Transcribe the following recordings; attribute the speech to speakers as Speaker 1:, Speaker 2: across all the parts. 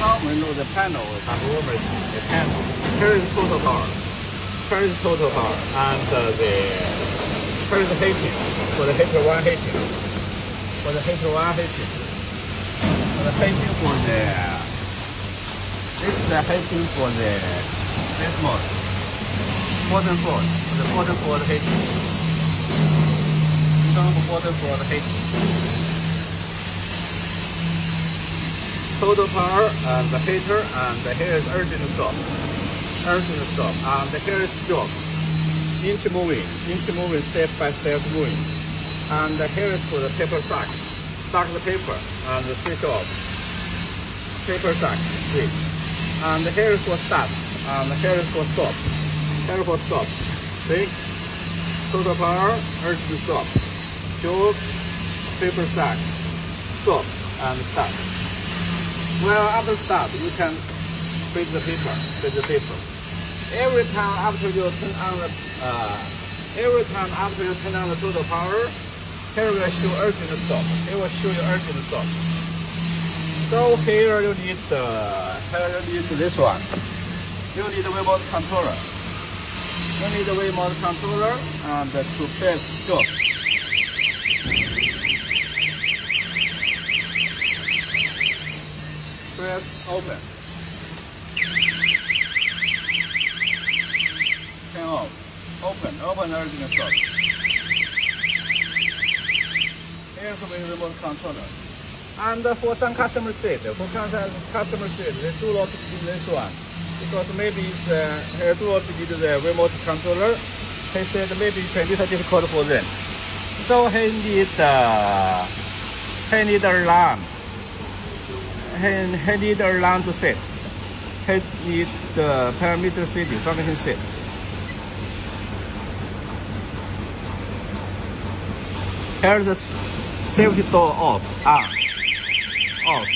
Speaker 1: now we know the panel is warmer. The panel. Here is total power. Here is total power, and here is the heating for the heater one heating. For the heater one heating. For the heating for the. This is the heating for the this mode. Bottom for the bottom for the heating. Bottom for the heating. Total power and the heater, and here is urgent stop. Urgent stop, and here is job. Inch moving, step by step moving. And here is for the paper sack. Sack the paper and the switch off. Paper sack switch. And here is for start, and here is for stop. Here for stop. See? Total power, urgent stop. Job, paper sack, stop, and start. Well, after start, you can feed the paper. Every time after you turn on the total power, here will show urgent stop. It will show you urgent stop. So here you need this one. You need the remote controller. You need the remote controller and to press stop. Press open. Turn off. Open urgent stop. Here's the remote controller. And for some customer said, they do not need this one because maybe they do not need the remote controller. He said maybe it's a little difficult for them. So he need alarm. He need alarm to set. He need the parameter setting, function set. Here's the safety door off, on, off.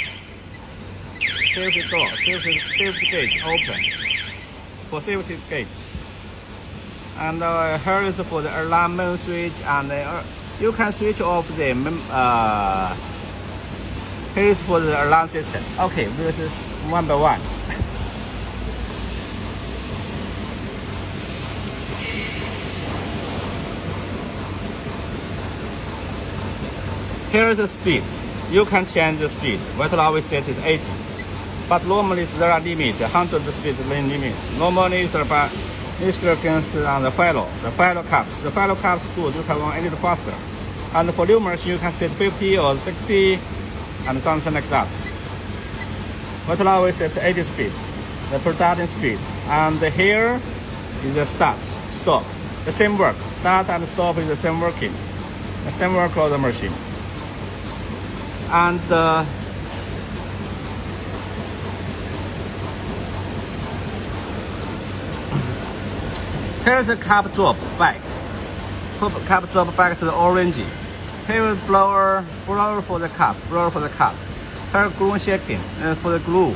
Speaker 1: Safety door, safety gate open for safety gate. And here is for the alarm main switch, and you can switch off the here is for the alarm system. Okay, this is one by one. Here is the speed. You can change the speed. What I always set is 80. But normally there are limit, 100 speed limit. Normally it's about instructions on the file caps. The file caps good, you can run a little faster. And for new machine, you can set 50 or 60 and something like that. But I always set 80 speed, the production speed. And here is the start, stop. The same work. Start and stop is the same working. The same work of the machine. And here's the cap drop back. Cap drop back to the orange. Here is blower for the cap. Here glue shaking for the glue,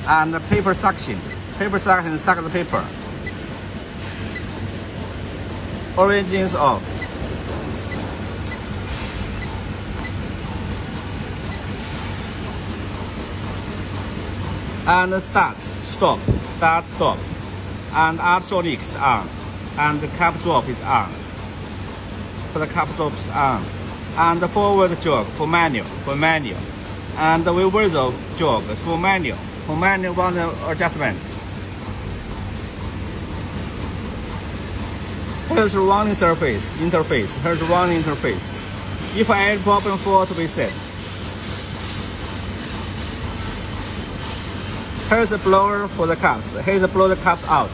Speaker 1: and the paper suction. Paper suction suck the paper. Orange is off. And start, stop, and ultrasonic is on, and the cap drop is on. For the cap drop is on, and the forward jog for manual, and the reversal jog for manual one adjustment. Here's the running interface. Here's the running interface. If I add problem 4 to be set. Here's the blower for the caps. Here's the blow the caps out.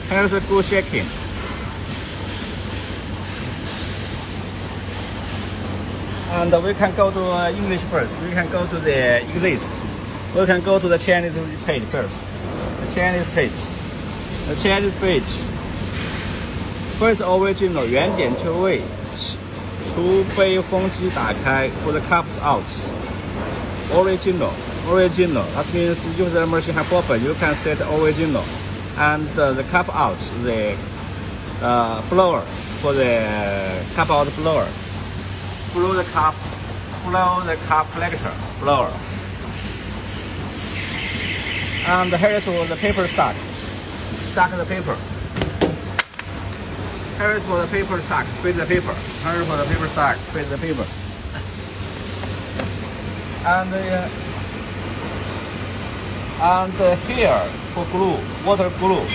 Speaker 1: Here's the glue shaking. And we can go to English first. We can go to the exist. We can go to the Chinese page first. The Chinese page. First original 原点就位，除非风机打开 for the caps out. Original. That means if the machine has problem, you can set original. And the cap out, the blower for the cap out blower. Blow the cap collector blower. And here is for the paper sack. Sack the paper. Here is for the paper sack. Fit the paper. Here is for the paper sack. Fit the paper. And here for glue, water glue.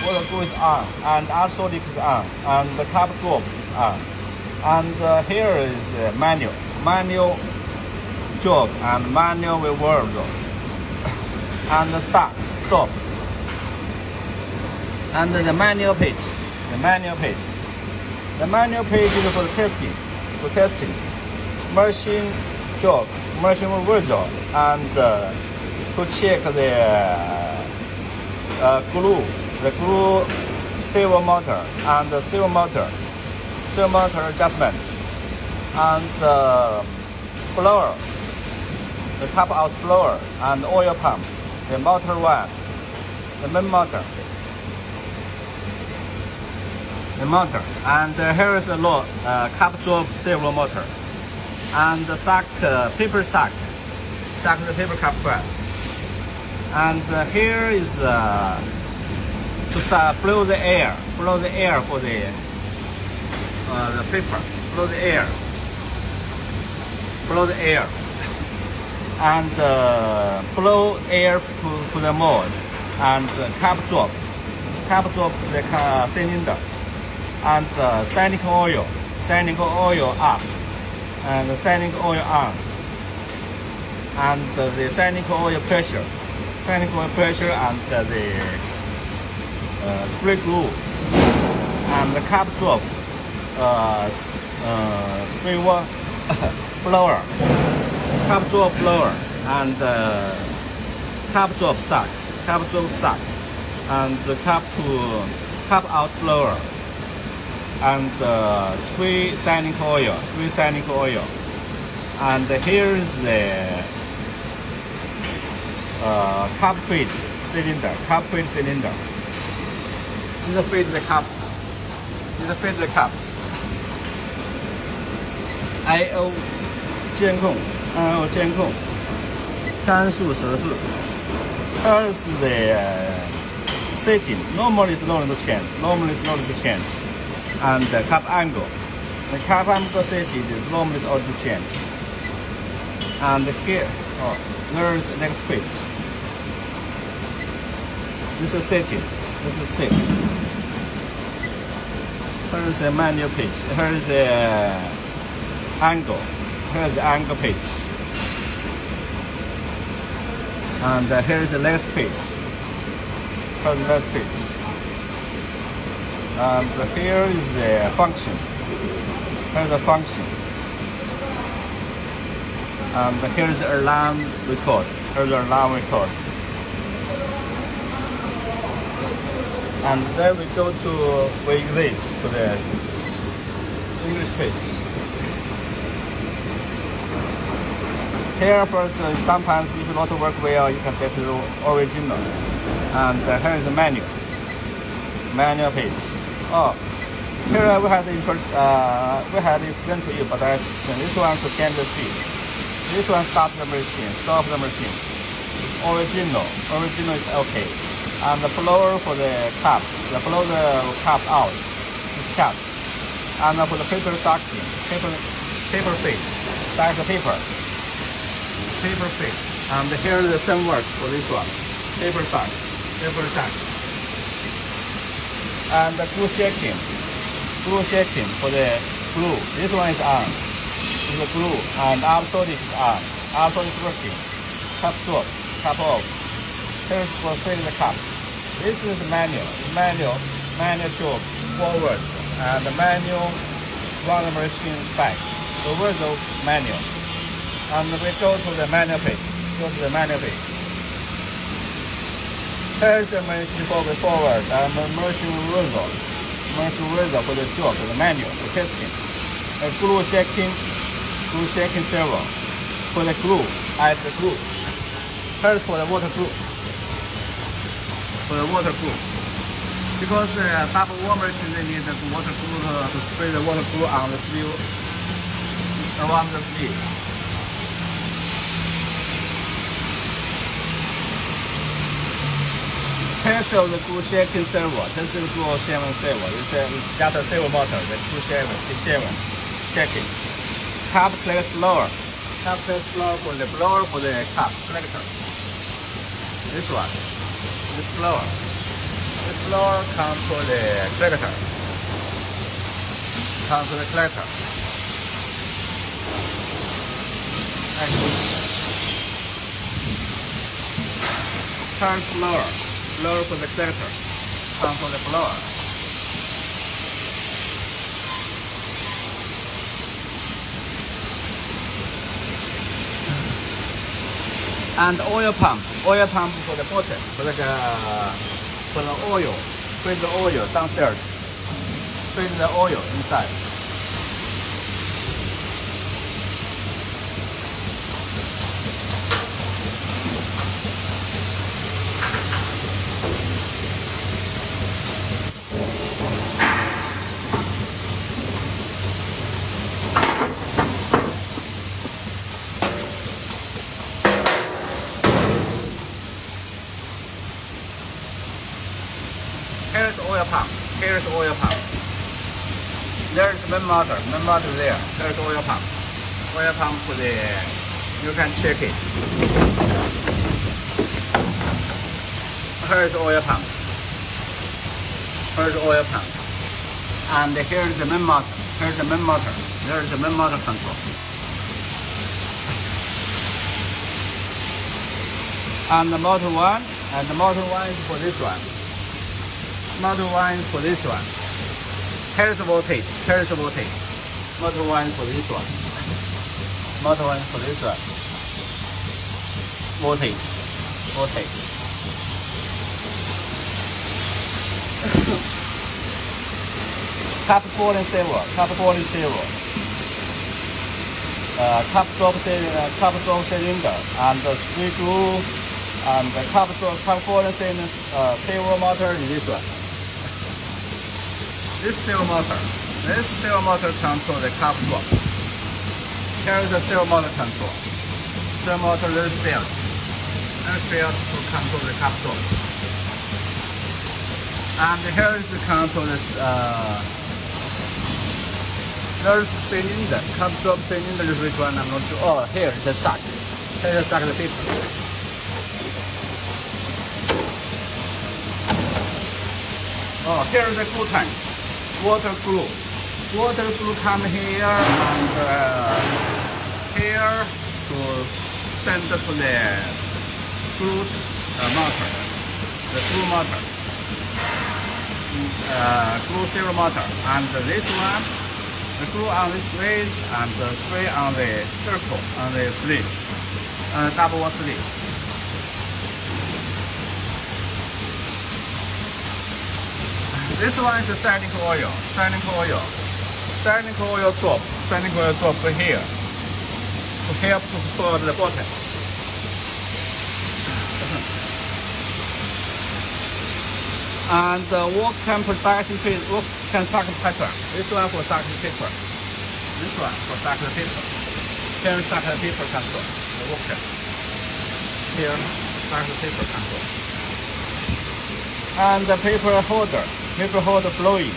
Speaker 1: Water glue is on, and arsenic is on, and the cap drop is on. And here is manual jog and manual reverse jog. And the stop. And the manual page. The manual page is for testing. Machine jog, machine reverse jog, and to check the glue servo motor and the servo motor adjustment, and the blower, the top out blower and oil pump, the motor one, the main motor, and here is a load, cap drop servo motor, and the sack, paper sack the paper cap fan. And here is to blow the air for the paper, blow the air, and blow air to the mold, and cap drop the cylinder, and sanding oil up, and the sanding oil on, and the sanding oil pressure, and the spray glue, and the cap drop blower, and cap drop sack, and the cap out blower, and spray sanding oil, and here is the cap feed cylinder. These are feed the caps. I/O 监控，参数设置。Here is the setting. Normally it's not to change. And the cap angle. The cap angle setting is normally not to change. And here, there is the next page. This is setting. Here is a manual page. Here is the angle. Here is the angle page. And here is the last page. And here is the function. And here is the alarm record. And then we exit to the English page. Here first, sometimes if you want to work well, you can set to the original. And here is the manual page. Here we had explained to you, but I explained this one to change the speed. This one stop the machine. Original is okay. And the blower for the caps, blow the cap out, is caps. And for the paper sucking, paper feed, sack the paper feed. And here is the same work for this one, paper sack. And the glue shaking for the glue. This one is on, is the glue, and arsenic is on. Arsenic is working. Cap drop, cap off. Here's for filling the caps. This is manual job forward, and the manual run the machine back. Reverse the manual. And we go to the manual page. Here's the machine forward, and the machine reverse for the job, for the manual, for testing. A glue shaking servo for the glue, add the glue. Here's for the water glue. Because double warm machine, they need the water glue to spray the water glue on the sleeve, around the sleeve. of the glue shaking servo. This is glue 7 servo. It's just a servo motor. The glue 7 shaking. Cup collector blower. Cup collector blower for the cup collector. This one. This blower. This blower comes for the collector. Comes for the collector. Turn blower. Blower for the collector. Comes for the blower. And oil pump for the bottom, for the oil, squeeze the oil downstairs, squeeze the oil inside. Here's oil pump. Here's oil pump. There's main motor. Main motor there. There's oil pump. Oil pump for the. You can check it. Here's oil pump. Here's oil pump. And here's the main motor. Here's the main motor. There's the main motor control. And the motor one. And the motor one is for this one. Motor one is for this one. Here's the voltage. Here's the voltage. Motor one is for this one. Motor one is for this one. Voltage. Voltage. Cup falling silver. Cup falling silver. Cup drop cylinder and the screw glue and the cup falling silver motor is this one. This silver motor control the cup drop. Here is the silver motor control. Silver motor, there's belt. There's belt to control the cup drop. And here is the control this. There's the cylinder. Cup drop cylinder is which one? I'm not sure. Oh, here is the suck. Here is the suck the paper. Oh, here is the glue tank. Water glue. Water glue come here and here to send to the glue motor. The glue motor. Glue zero motor. And this one, the glue on this place and the spray on the circle, on the sleeve. Double wall sleeve. This one is the setting oil. Setting oil drop. Setting oil drop here to help to for the bottom. And work can production paper. Work can suck paper. This one for sucking paper. This one for sucking paper. Here suck the paper control. The worker. Here suck the paper control. And the paper holder. Paper holder blowing,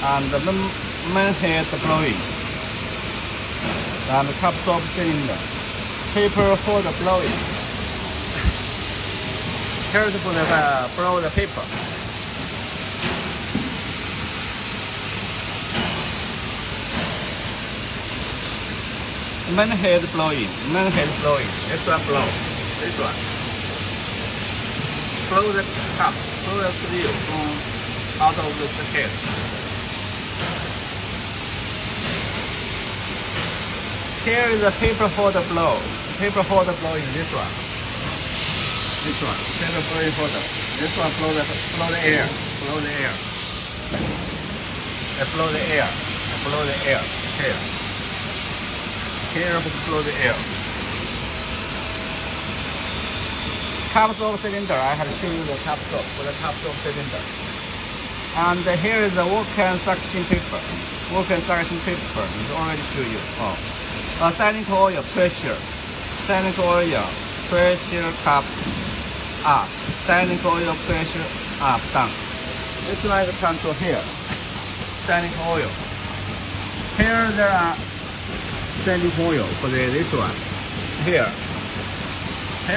Speaker 1: and the main head blowing, and the cup top cylinder. Paper holder blowing. Here's for the blow the paper. Main head blowing. Main head blowing. This one blow. This one. Blow the cups. Blow the sleeve from out of the head. Here is the paper holder blow. Paper holder blow is this one. This one. Paper blowing holder. This one blow the air. Blow the air. Blow the air. Blow the air. Here. Here blow the air. Cup drop cylinder. I have shown you the cup drop for the cup drop cylinder. And here is the work and suction paper. Work and suction paper is already show you. Oh, setting oil pressure. Setting oil pressure cup up. Setting oil pressure up, down. This one is control here. Sending oil. Here there are sending oil for this one. Here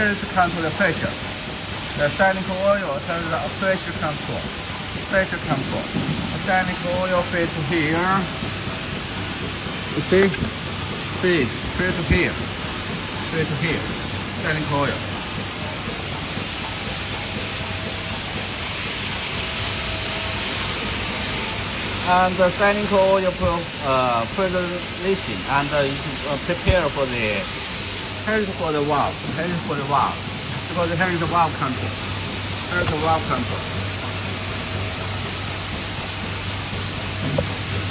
Speaker 1: is control the pressure. The sending oil has a pressure control. Pressure control. The sending oil feed to here. You see? Feed to here. Feed to here. Sending oil. And the sending oil preservation and prepare for the here is for the valve. Here is for the valve. Because here is the valve control. Here is the valve control.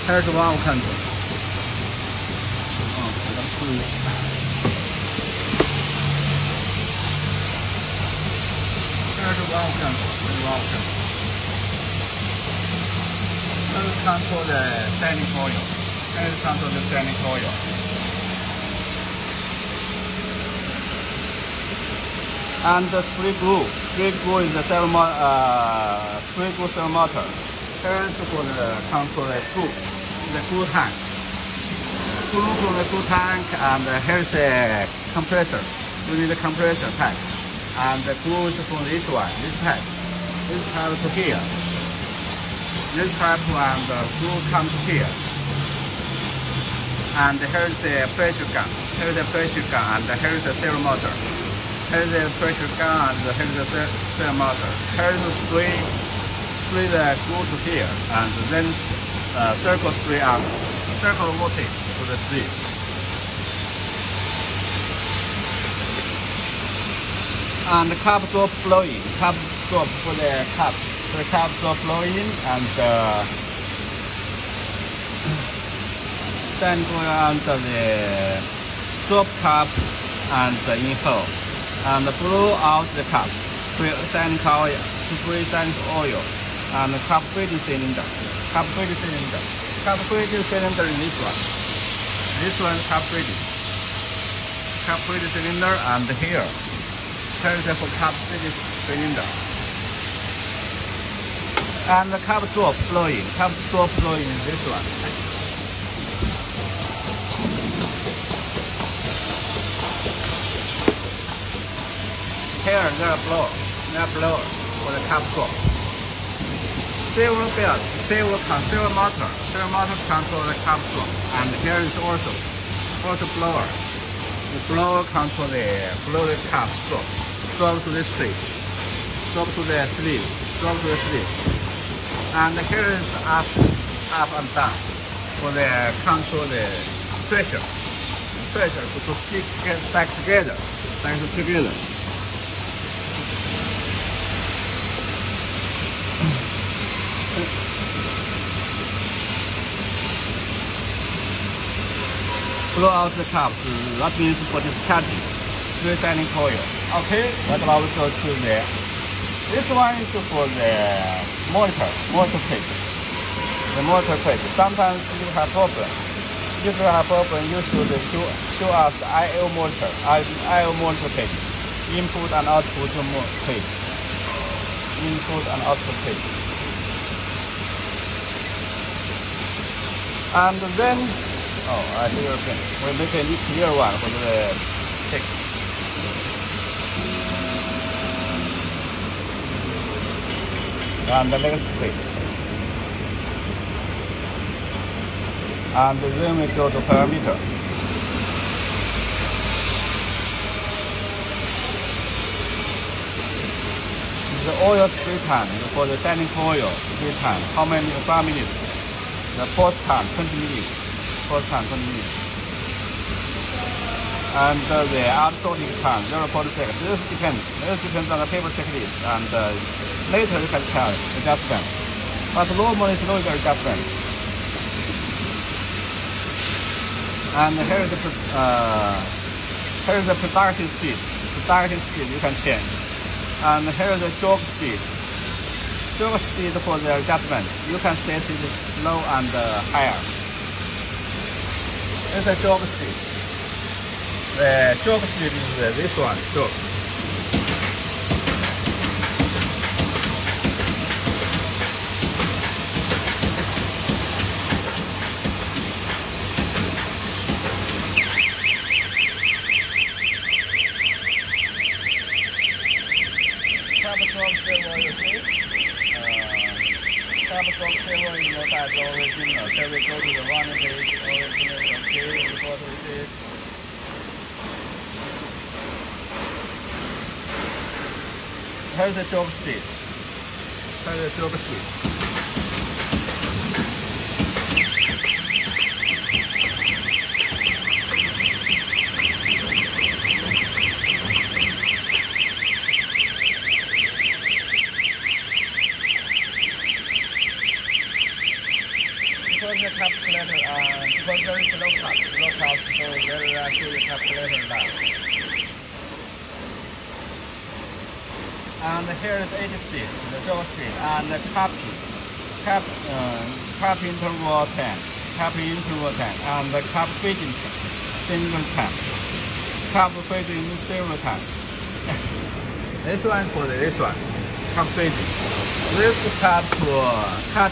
Speaker 1: Here is the valve control. Oh, let's see. Here is the valve control. The valve control. Here is control the sending oil. Here is control the sending oil. And the spray glue. Spray glue is the spray glue cell motor. Here is for the control the glue tank. Glue from the glue tank, and here is the compressor. We need the compressor pack. And the glue is from this one, this pack. This pipe to here. This pipe and the glue comes here. And here is the pressure gun. Here is the pressure gun, and here is the servo motor. Here is the pressure gun, and here is the servo motor. Here is the spray the glue to here, and then circle spray up, circle voltage to the spray. And the cup drop flowing, cup drop for the cups. The cup drop flowing, and send oil under the drop cup and in hole. And blow out the cup, sending oil, spray sending oil, and cup feeding cylinder. Cup feeding cylinder. Cup feeding cylinder is this one. This one is cup feeding. Cup feeding cylinder, and here. Here is for cup feeding cylinder. And the cup drop flowing. Cup drop flowing is this one. Here there are blower for the cup drop. Servo belt, servo motor control the cup drop. And here is also blower. The blower control the cup drop. Drop to this place. Drop to the sleeve. Drop to the sleeve. And here is up and down for the control the pressure. Pressure to stick back together. Blow out the cups, that means for discharging, spray sending oil. Okay, what about we go to the, this one is for the motor page. The motor page. Sometimes you have problem. If you have problem, you should show us the I/O motor page. Input and output page. Input and output page. And then, I hear again. We make a clear one for the text. And the next page. And then we go to parameter. The oil spray time for the sending oil spray time. How many? 5 minutes. The post time 20 minutes. Post time 20 minutes. And the out-sorting time 0.6. This depends on the paper checklist. And later you can tell adjustment. But normally it's no adjustment. And here is the production speed. Production speed you can change. And here is the job speed. Job speed for the adjustment. You can set it low and higher. This is the job speed. The job speed is this one. Job. absorb servo, you see? Cap absorb servo is not as original. So we go to the one page, original, okay, import receipt. Here's the job street. Here's the job street. Because the calculator, because there is low cost, so there is actually a calculator now. And here is 80 speed, the job speed, and the cap interval 10, cap interval 10, and the cap fading single time, cap fading zero time. This one for this one, cap fading. This cap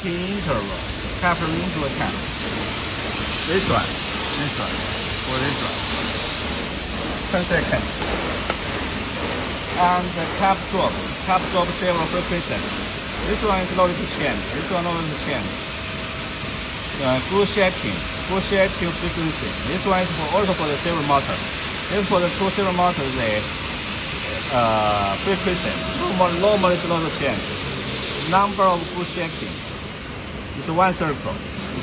Speaker 1: interval. Cap interval 10. This one, for this one, 10 seconds. And the cap drop several frequencies. This one is loaded to change. This one loaded to change. Full shaping frequency. This one is also for the servo motor. This for the two servo motors, the frequency. Normal is not change. Number of full shaping. It's one circle.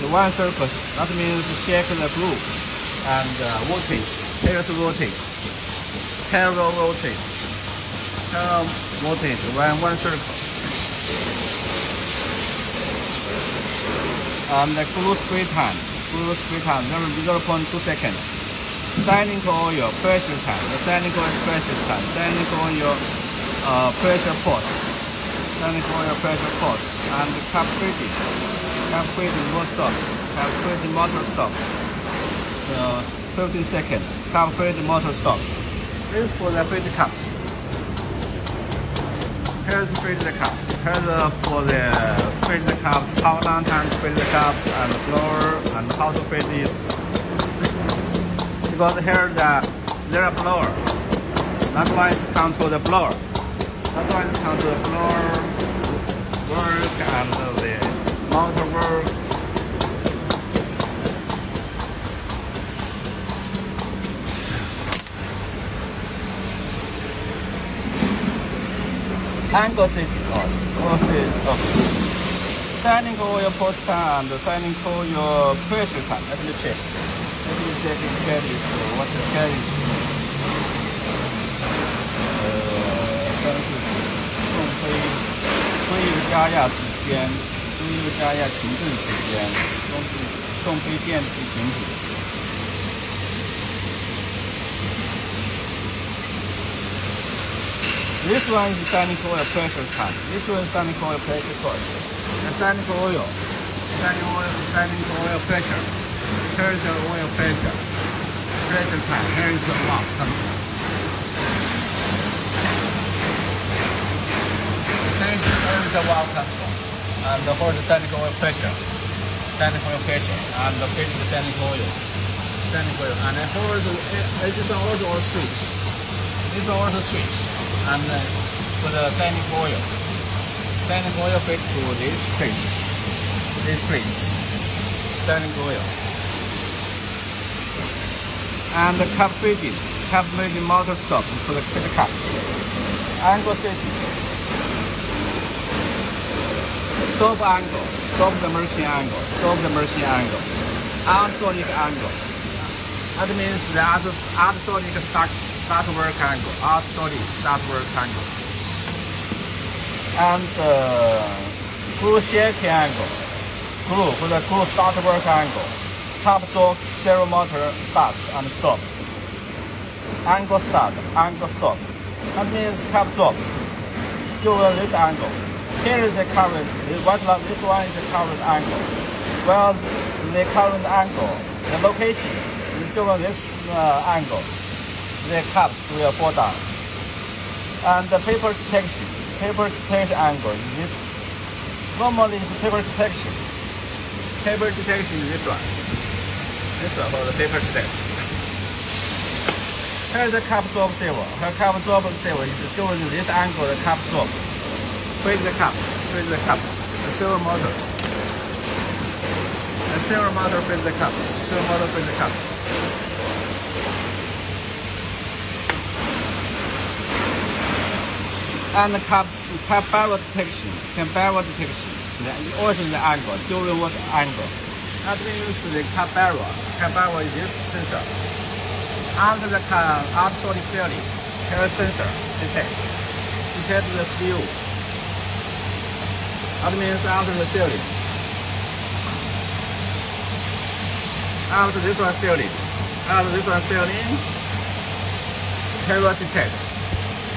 Speaker 1: That means shake the glue and voltage. Here's voltage. Parallel voltage. One circle. And the glue spray time. 0.2 seconds. Signing coil pressure time. The signing coil pressure time. Signing coil pressure pulse. Signing coil pressure pulse. And the cap fading motor stops. Cap fading motor stops. 15 seconds. Cap fading motor stops. This is for the fade caps. Here's the fade caps. Here's for the fade caps. How long time to fade the caps and the blower and how to fade it. Because here there are blower. That one is control the blower. That one is control the blower work and the motor work. Angle setting off. Signing coil pulse time and signing coil pressure time. Let me check. What's the schedule? 推油加压时间，推油加压停顿时间，送飞电机停止。This one is signing coil pressure time. This one is signing coil pressure course. The signing coil pressure. Here is the oil pressure time. Here is the valve control. Here is the valve control. And for the signing coil pressure. And the fitting the signing coil. And for the this is also a switch. This is also a switch. And for the signing coil fit to this place, signing coil. And the cap fitting motor stop for the fit caps. Angle setting. Stop the machine angle. Ultrasonic angle. That means the ultrasonic start work angle. And glue shaking angle. For the glue start work angle. Cap drop servo motor starts and stops. Angle start, angle stop. That means cap drop. Given this angle. Here is the current. This one is the current angle. Well, the current angle, the location, given this angle, the caps will fall down. And the paper detection angle is this. Normally it's paper detection. Paper detection is this one. This one for the paper detection. Here is the cap drop servo. Her cap drop servo is given this angle, the cap drop. Freeze the cups. Freeze the cups. The servo motor. The servo motor freeze the cups. Servo motor freeze the cups. And the cup barrel detection. Also the angle, during what angle. That means the cup barrel. Cup barrel is this sensor. After the outside sealing, here is sensor detect the spill. That means after the sealing. After this one sealing, here will detect.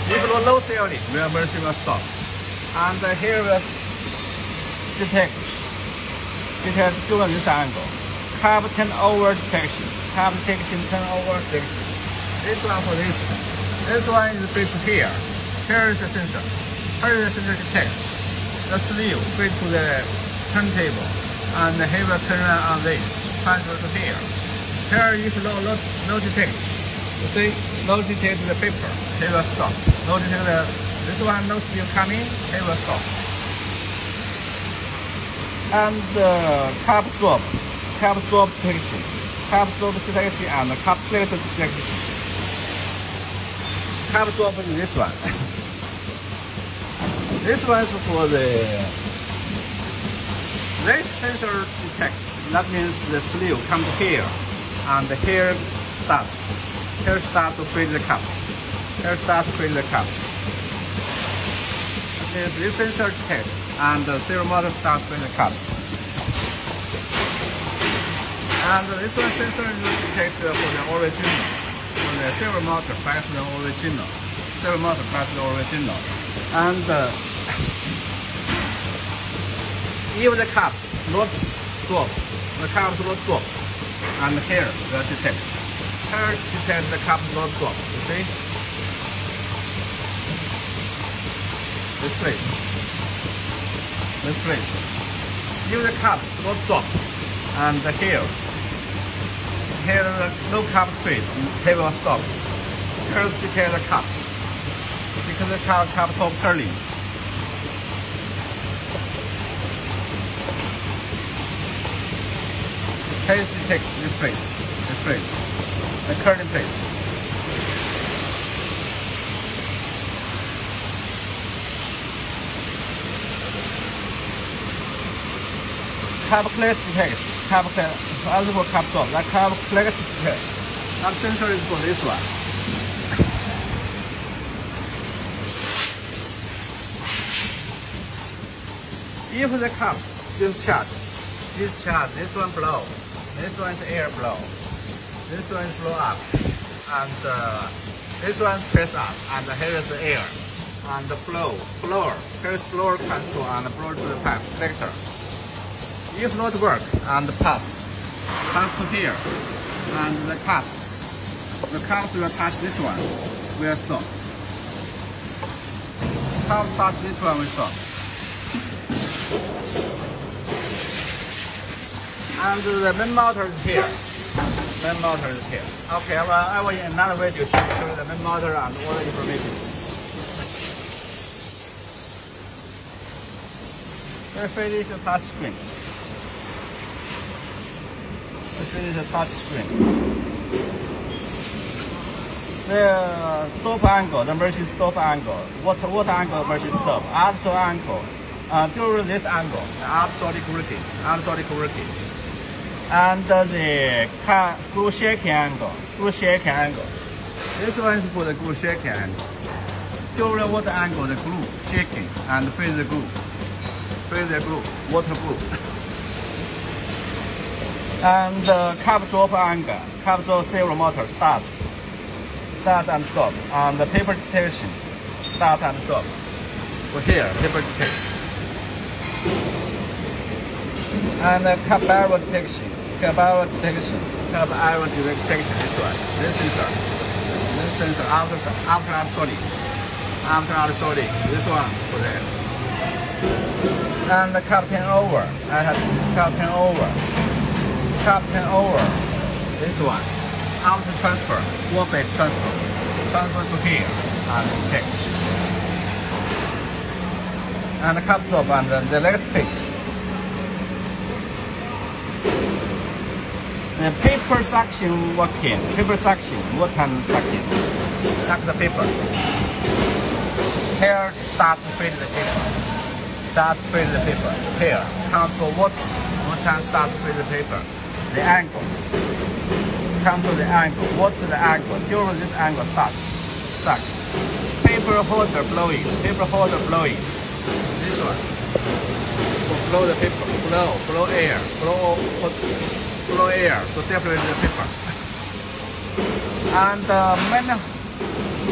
Speaker 1: If low sealing, the machine will stop. And here will detect during this angle. Carb turnover detection. Carb detection, turnover detection. This one for this. This one is fixed here. Here is the sensor. Here is the sensor detect the sleeve straight to the turntable. And here will turn on this. Transfer to here. Here if no detect. You see, no detect the paper. Here will stop. No detect this one, no sleeve coming. Here will stop. And cup drop detection, and cup plate detection. Cup drop is this one. This one is for this sensor detect. That means the sleeve comes here, and here starts. Here starts to freeze the cups. Here starts to freeze the cups. That means this sensor detect. And the servo motor starts with the cups. And this one sensor is detect for the original. For the servo motor back to the original. Servo motor back to the original. And if the cups not drop, and here will detect. Here detect the cups not drop. You see? This place. If the cups not drop, and here no cup straight, they will stop. Here detect the cups, because the cup top curling. Here detect this place, the curling place. Cup plate detects. Also for cup top. That cup plate detects. That sensor is for this one. If the cups discharge, this one blow, this one is air blow, this one is blow up, and this one press up, and here is the air, and the blower. Here is blower control and blower to the pipe selector. If not work and pass to here, and the cups will touch this one, will stop. Cup touch this one, will stop. And the main motor is here. Okay, I will in another video show you the main motor and all the information. Here finish the touch screen. The stop angle, the machine stop angle. What angle machine stop? Absolute angle. During this angle, the absolute working. And the glue shaking angle. This one is for the glue shaking angle. During what angle the glue shaking and freeze the glue, water glue. And the cup drop angle, servo motor start and stop. And the paper detection, start and stop. For here, paper detection. And the cup barrel detection, cup iron detection, this one. This sensor, after absolute, this one for that. And the cup turnover, I have cup turnover, this one. After transfer, one-bed transfer to here and detect. and the cup top and the leg pitch. The paper suction working. Paper suction. What kind of suction? Suck the paper. Here start to feed the paper. Start to feed the paper. Here. Control what time start to feed the paper. The angle. Control the angle. What's the angle? During this angle start. Suck. Paper holder blowing. Paper holder blowing. This one. Blow the paper. Blow air. Blow air to separate the paper. And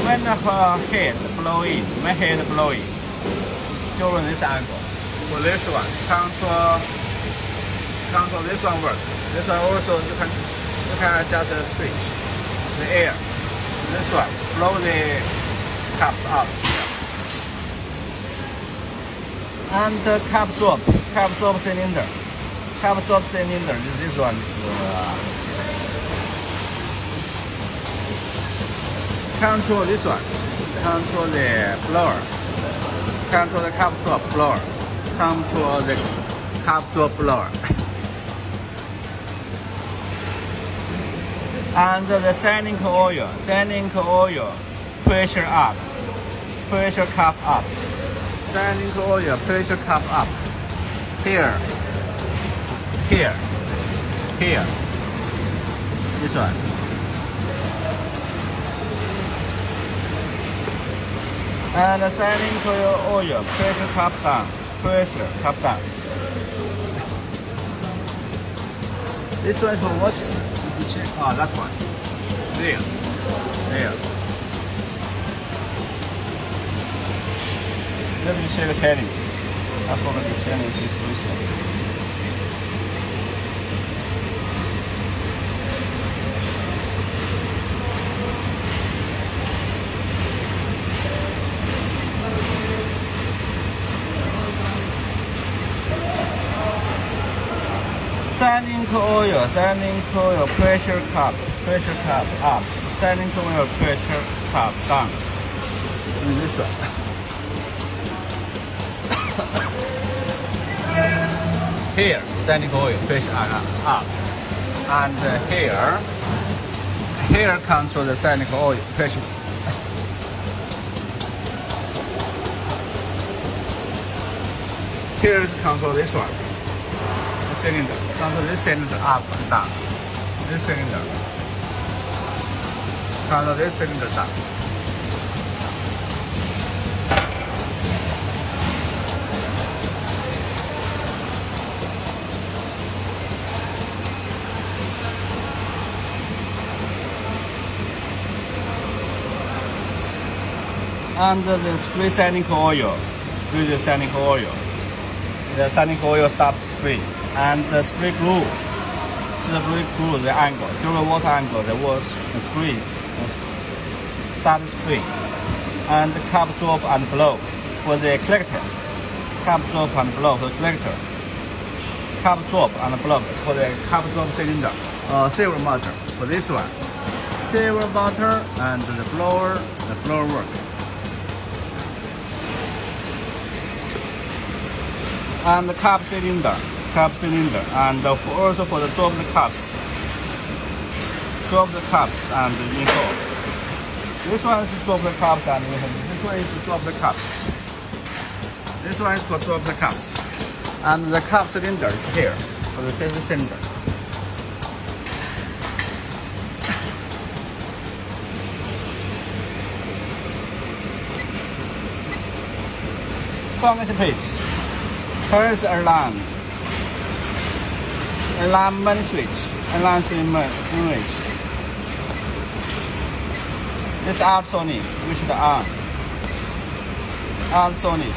Speaker 1: when her head blowing, during this angle. For this one, control this one works. This one also you can just switch the air. This one, blow the cups out. And the cup drop cylinder. Cup drop cylinder. This one is control this one. Control the blower. Control the cup drop blower. Control the cup drop blower. And the sanding oil. Pressure up. Pressure cup up. Sanding oil. Pressure cup up. Here. This one. And the sanding oil, pressure cup down. This one is for what? Check. Oh, that one. There. Let me check the channels. I forgot the channels is this one. Sanding oil, pressure cup up. Sanding oil, pressure cup down. And this one. Here, sanding oil, pressure up. And here control the sanding oil, pressure. Here is control this one. Cylinder. Control this cylinder up and down. This cylinder. Control this cylinder down. And the spray sanding oil. Spray the sanding oil. The sanding oil stops spray. And the spray glue, the angle, during water angle, there was a spray, start spray. And the cup drop and blow for the collector. Cup drop and blow for the collector. Cup drop and blow for the cup drop cylinder. Silver motor for this one. Silver motor and the blower work. And the cup cylinder, and also for the drop the cups and install. This one is drop the cups and this one is drop the cups. This one is for drop the cups, and the cup cylinder is here for the safety cylinder. Function page. Here is alarm. Alarm main switch. Alarm switch. This ultrasonic, which is the arm. Ultrasonic.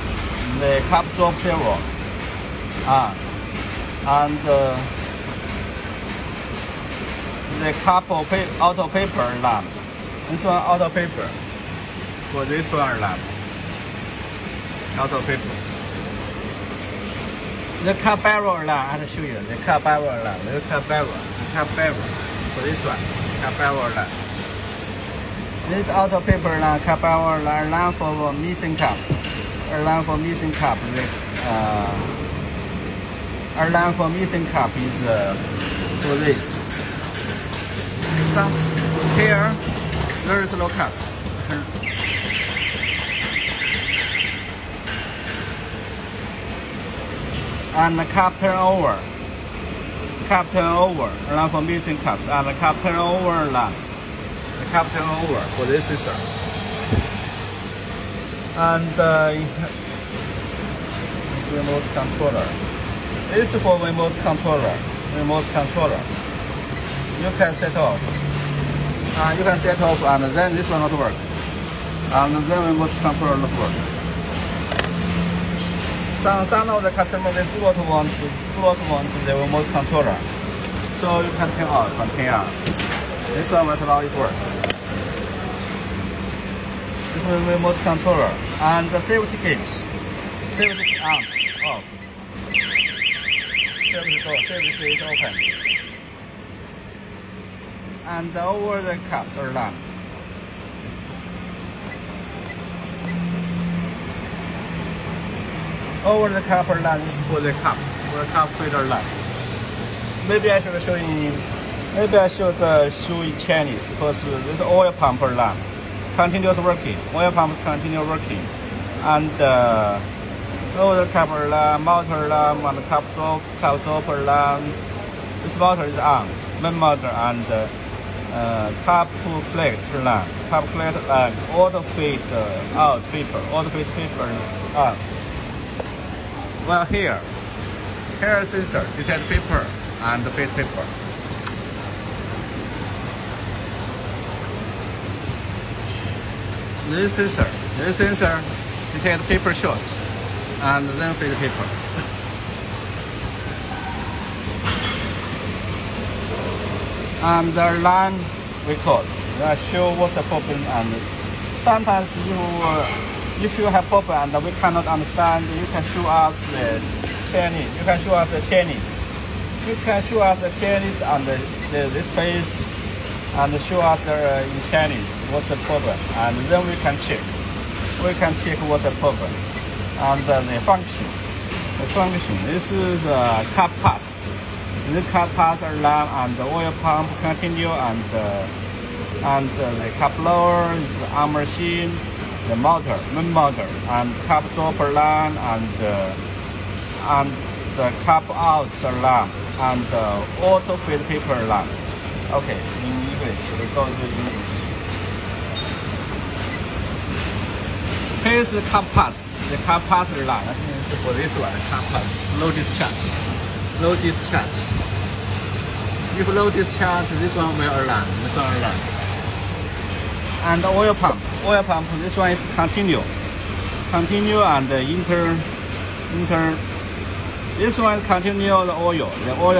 Speaker 1: The cup drop servo. And the cup auto paper alarm. This one auto paper. For this one alarm. Auto paper. The cup barrel alarm, I have to show you. The cup barrel alarm. The cup barrel. For this one, cup barrel alarm. This auto paper alarm, cup barrel alarm for missing cup. alarm for missing cap. Alarm for missing cap is for this. Some here there is no caps. And the cap turnover. Cap turnover, alarm for missing caps, and the cap turnover alarm. The cap turnover for this sensor. And remote controller. This is for remote controller. Remote controller. You can set off. You can set off, and then this will not work. And then remote controller not work. Some of the customers they do not want the remote controller, so you can turn off and turn on. This one will allow it to work. This is the remote controller and the safety gauge, safety arms off, safety door, safety gate open, and over the caps are done. Over the copper line is for the cup filter line. Maybe I should show in Chinese because this oil pump line continuous working. Oil pump continue working, and over the copper line, motor line, and cap stopper line. This motor is on, main motor, and cap plate line, auto feed out paper, auto feed paper on. Well, here is sensor, detect paper and feed paper. This sensor detect paper shots and then feed paper. And the line record that show what's the problem, and sometimes if you have problem and we cannot understand, you can show us the Chinese. You can show us the Chinese. You can show us the Chinese on this page and show us in Chinese what's the problem, and then we can check. We can check what's the problem and the function. The function. This is cap pass. The cap pass alarm and the oil pump continue, and the cap blower is arm machine. The motor, main motor, and cap stopper line, and the cap out alarm, and auto feed paper line. Okay, in English, we go to English. Here's the cap pass. The cap pass line. That means for this one, the cap pass. Low discharge. Low discharge. If low discharge, this one will alarm. This one alarm. And the oil pump. Oil pump, this one is continue and inter. This one continue the oil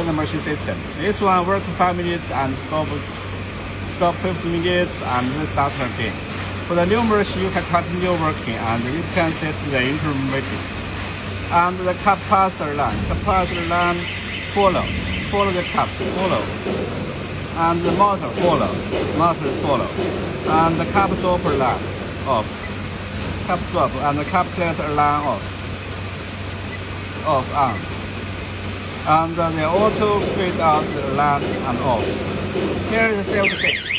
Speaker 1: the machine system. This one work 5 minutes and stop 50 minutes and then start again. For the new machine, you can continue working and you can set the intermittent. And the cap passer line, follow the caps, follow. And the motor follow, and the cap stopper line off, cap stop, and the cap plate line off, on, and the auto feed out line and off. Here is the safety gauge.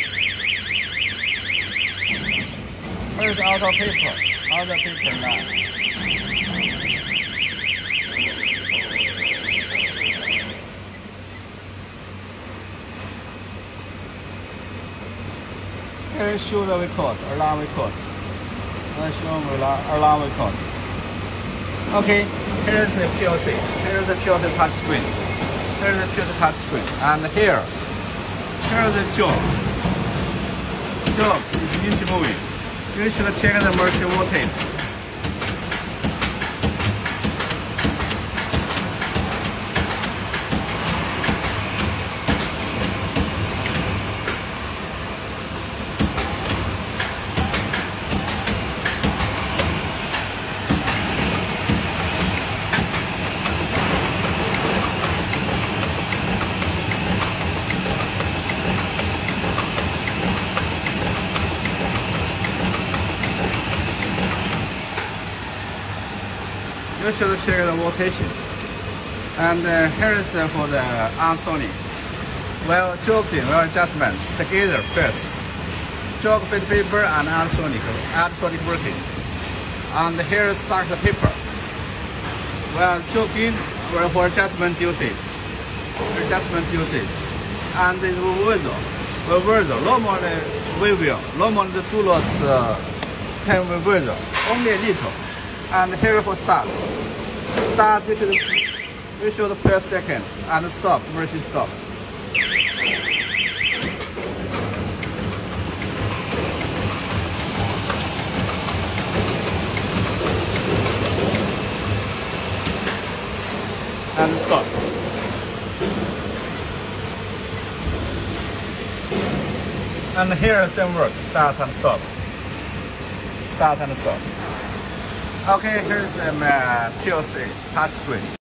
Speaker 1: Here is auto paper line. Here show the record, alarm record. Alarm record. Okay, here's the PLC. Here's the PLC touch screen. Here's the PLC touch screen. And here's the job. Job is each moving. You should check the machine voltage. You should check the rotation. And here is for the Sony. Well, jogging, well adjustment together first. Jog with paper and ultrasonic working. And here start the paper. Well, jogging for adjustment usage. And the reversal. Normally do not turn reversal, only a little. And here for start. Start, you should press second and stop, versus stop. And stop. And here same work, start and stop. Okay, here's my PLC touch screen.